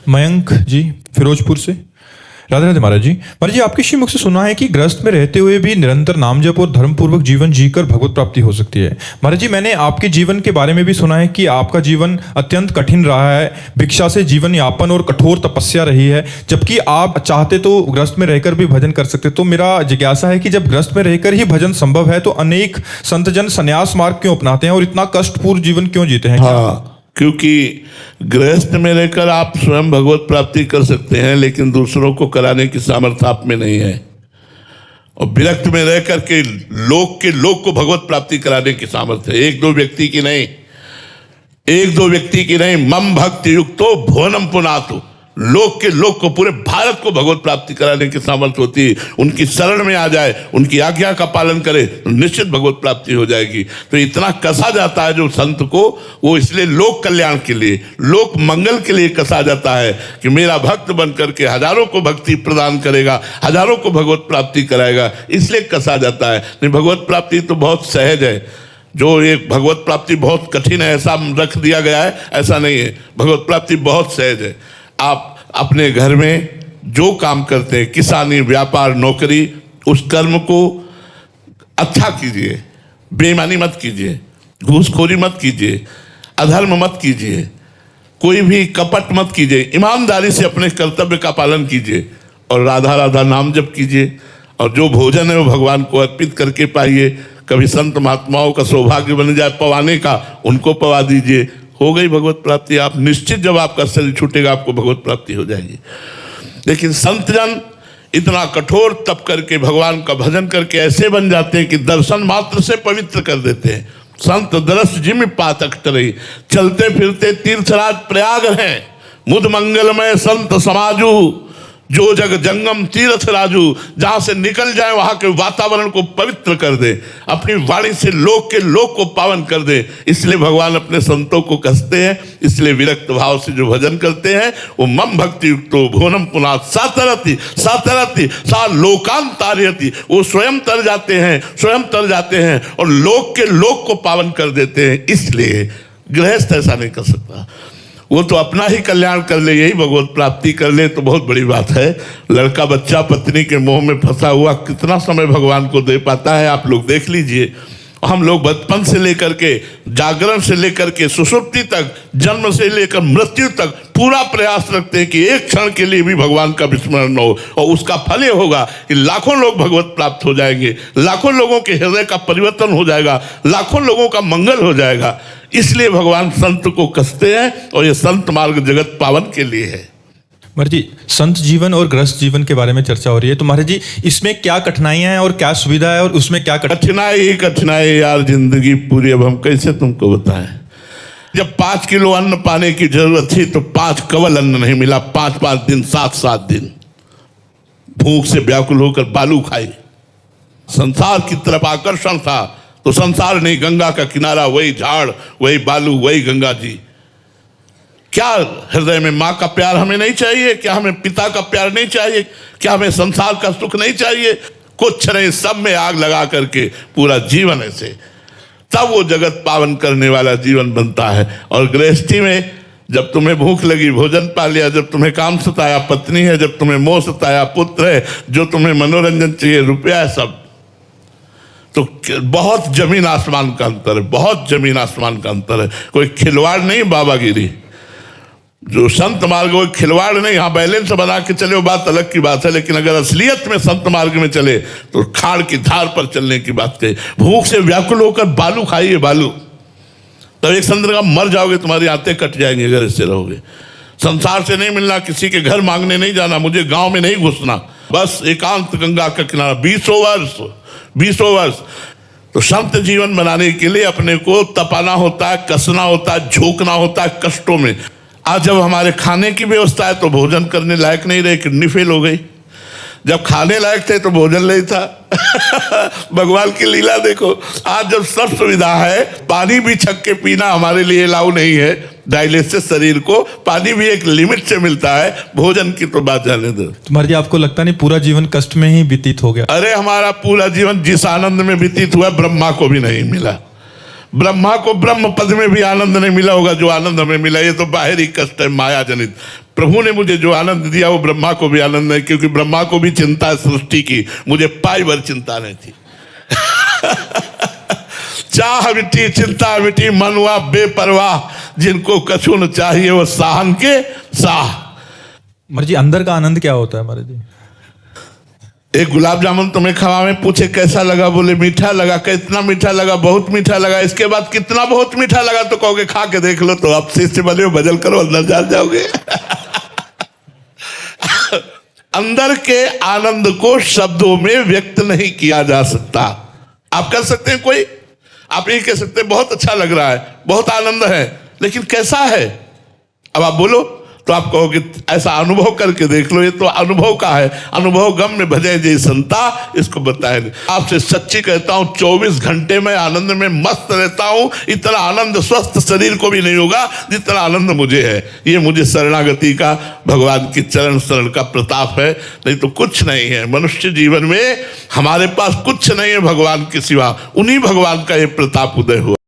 मयंक जी फिरोजपुर से। राधे राधे महाराज जी। महाराज जी, आपके श्रीमुख से सुना है कि गृहस्थ में रहते हुए भी निरंतर नाम जप और धर्म पूर्वक जीवन जीकर भगवत प्राप्ति हो सकती है। महाराज जी, मैंने आपके जीवन के बारे में भी सुना है कि आपका जीवन अत्यंत कठिन रहा है, भिक्षा से जीवन यापन और कठोर तपस्या रही है, जबकि आप चाहते तो गृहस्थ में रहकर भी भजन कर सकते। तो मेरा जिज्ञासा है कि जब गृहस्थ में रहकर ही भजन संभव है तो अनेक संतजन संन्यास मार्ग क्यों अपनाते हैं और इतना कष्टपूर्ण जीवन क्यों जीते हैं? हाँ, क्योंकि गृहस्थ में रहकर आप स्वयं भगवत प्राप्ति कर सकते हैं, लेकिन दूसरों को कराने की सामर्थ्य आप में नहीं है। और विरक्त में रह करके लोक को भगवत प्राप्ति कराने की सामर्थ्य है। एक दो व्यक्ति की नहीं, मम भक्ति युक्तो भुवनम पुनातु। लोक को, पूरे भारत को भगवत प्राप्ति कराने की सामर्थ्य होती है। उनकी शरण में आ जाए, उनकी आज्ञा का पालन करे तो निश्चित भगवत प्राप्ति हो जाएगी। तो इतना कसा जाता है जो संत को, वो इसलिए लोक कल्याण के लिए, लोक मंगल के लिए कसा जाता है कि मेरा भक्त बन करके हजारों को भक्ति प्रदान करेगा, हजारों को भगवत प्राप्ति कराएगा, इसलिए कसा जाता है। नहीं, भगवत प्राप्ति तो बहुत सहज है। जो एक भगवत प्राप्ति बहुत कठिन है ऐसा रख दिया गया है, ऐसा नहीं है। भगवत प्राप्ति बहुत सहज है। आप अपने घर में जो काम करते हैं, किसानी, व्यापार, नौकरी, उस कर्म को अच्छा कीजिए, बेईमानी मत कीजिए, घूसखोरी मत कीजिए, अधर्म मत कीजिए, कोई भी कपट मत कीजिए, ईमानदारी से अपने कर्तव्य का पालन कीजिए और राधा राधा नाम जप कीजिए। और जो भोजन है वो भगवान को अर्पित करके पाइए। कभी संत महात्माओं का सौभाग्य बन जाए पवाने का, उनको पवा दीजिए, हो गई भगवत प्राप्ति। आप निश्चित, जब आपका शरीर छूटेगा आपको भगवत प्राप्ति हो जाएगी। लेकिन संत जन इतना कठोर तप करके भगवान का भजन करके ऐसे बन जाते हैं कि दर्शन मात्र से पवित्र कर देते हैं। संत दरस जिम पातक तरई, चलते फिरते तीर्थराज प्रयाग हैं। मुद मंगलमय संत समाजू, जो जग जंगम तीर्थ राजू। जहां से निकल जाए वहां के वातावरण को पवित्र कर दे, अपनी वाणी से लोक को पावन कर दे। इसलिए भगवान अपने संतों को कसते हैं। इसलिए विरक्त भाव से जो भजन करते हैं वो मम भक्ति युक्तो भुवनम पुनात सातरति सा लोकान तारयति। वो स्वयं तर जाते हैं और लोक को पावन कर देते हैं। इसलिए गृहस्थ ऐसा नहीं कर सकता। वो तो अपना ही कल्याण कर ले, यही भगवत प्राप्ति कर ले तो बहुत बड़ी बात है। लड़का बच्चा पत्नी के मोह में फंसा हुआ कितना समय भगवान को दे पाता है, आप लोग देख लीजिए। हम लोग बचपन से लेकर के, जागरण से लेकर के सुषुप्ति तक, जन्म से लेकर मृत्यु तक पूरा प्रयास रखते हैं कि एक क्षण के लिए भी भगवान का विस्मरण न हो। और उसका फल ये होगा कि लाखों लोग भगवत प्राप्त हो जाएंगे, लाखों लोगों के हृदय का परिवर्तन हो जाएगा, लाखों लोगों का मंगल हो जाएगा। इसलिए भगवान संत को कसते हैं और ये संत मार्ग जगत पावन के लिए है। महाराज जी, संत जीवन और गृहस्थ जीवन के बारे में चर्चा हो रही है, तो महाराज जी इसमें क्या कठिनाइयां हैं और क्या सुविधा है और उसमें क्या कठिनाई यार जिंदगी पूरी। अब हम कैसे तुमको बताएं। जब 5 किलो अन्न पाने की जरूरत थी तो 5 कवल अन्न नहीं मिला। 5-5 दिन, 7-7 दिन भूख से व्याकुल होकर बालू खाई। संसार की तरफ आकर्षण था तो संसार नहीं, गंगा का किनारा, वही झाड़, वही बालू, वही गंगा जी। क्या हृदय में माँ का प्यार हमें नहीं चाहिए? क्या हमें पिता का प्यार नहीं चाहिए? क्या हमें संसार का सुख नहीं चाहिए? कुछ नहीं, सब में आग लगा करके पूरा जीवन ऐसे, तब वो जगत पावन करने वाला जीवन बनता है। और गृहस्थी में जब तुम्हें भूख लगी भोजन पा लिया, जब तुम्हें काम सताया पत्नी है, जब तुम्हें मोह सताया पुत्र है, जो तुम्हें मनोरंजन चाहिए रुपया है, सब, तो बहुत जमीन आसमान का अंतर है, बहुत जमीन आसमान का अंतर है। कोई खिलवाड़ नहीं, बाबागिरी। जो संत मार्ग वो खिलवाड़ नहीं। हाँ, बैलेंस बना के चले वो बात अलग की बात है, लेकिन अगर असलियत में संत मार्ग में चले तो खाड़ की धार पर चलने की बात कही। भूख से व्याकुल होकर बालू खाइए, बालू, तब एक संत का मर जाओगे, तुम्हारी आंतें कट जाएंगी अगर इससे रहोगे। संसार से नहीं मिलना, किसी के घर मांगने नहीं जाना, मुझे गांव में नहीं घुसना, बस एकांत गंगा का किनारा 20 वर्ष। तो संत जीवन बनाने के लिए अपने को तपाना होता है, कसना होता है, झोंकना होता है कष्टों में। आज जब हमारे खाने की व्यवस्था है तो भोजन करने लायक नहीं रहे, किडनी फेल हो गई। जब खाने लायक थे तो भोजन नहीं था। भगवान की लीला देखो। आज जब सब सुविधा है, पानी भी छक के पीना हमारे लिए अलाउ नहीं है। डायलिसिस शरीर को पानी भी एक लिमिट से मिलता है, भोजन की तो बात जाने दो। महाराज जी, आपको लगता नहीं पूरा जीवन कष्ट में ही व्यतीत हो गया? अरे हमारा पूरा जीवन जिस आनंद में व्यतीत हुआ ब्रह्मा को भी नहीं मिला। ब्रह्मा को ब्रह्म पद में भी आनंद नहीं मिला होगा जो आनंद हमें मिला। ये तो बाहरी कष्ट है, माया जनित। प्रभु ने मुझे जो आनंद दिया वो ब्रह्मा को भी आनंद है, क्योंकि ब्रह्मा को भी चिंता है सृष्टि की, मुझे पाई भर चिंता नहीं थी। चाह मिटी चिंता मिटी, मन हुआ बेपरवाह, जिनको कछु न चाहिए वो साहन के साह। महाराज जी अंदर का आनंद क्या होता है महाराज जी? एक गुलाब जामुन तुम्हें खवावे, पूछे कैसा लगा, बोले मीठा लगा। कितना मीठा लगा? बहुत मीठा लगा। इसके बाद कितना बहुत मीठा लगा? तो कहोगे खा के देख लो, तो आप शिष्य बने हो, भजन करो, अंदर जान जाओगे। अंदर के आनंद को शब्दों में व्यक्त नहीं किया जा सकता। आप कर सकते हैं कोई, आप यही कह सकते हैं बहुत अच्छा लग रहा है, बहुत आनंद है, लेकिन कैसा है? अब आप बोलो तो आप कहोगे ऐसा अनुभव करके देख लो, ये तो अनुभव का है। अनुभव गम में भजे जय संता, इसको बताए। आपसे सच्ची कहता हूं 24 घंटे में आनंद में मस्त रहता हूं। इतना आनंद स्वस्थ शरीर को भी नहीं होगा जितना आनंद मुझे है। ये मुझे शरणागति का, भगवान की चरण शरण का प्रताप है, नहीं तो कुछ नहीं है। मनुष्य जीवन में हमारे पास कुछ नहीं है भगवान के सिवा, उन्हीं भगवान का ये प्रताप उदय हुआ।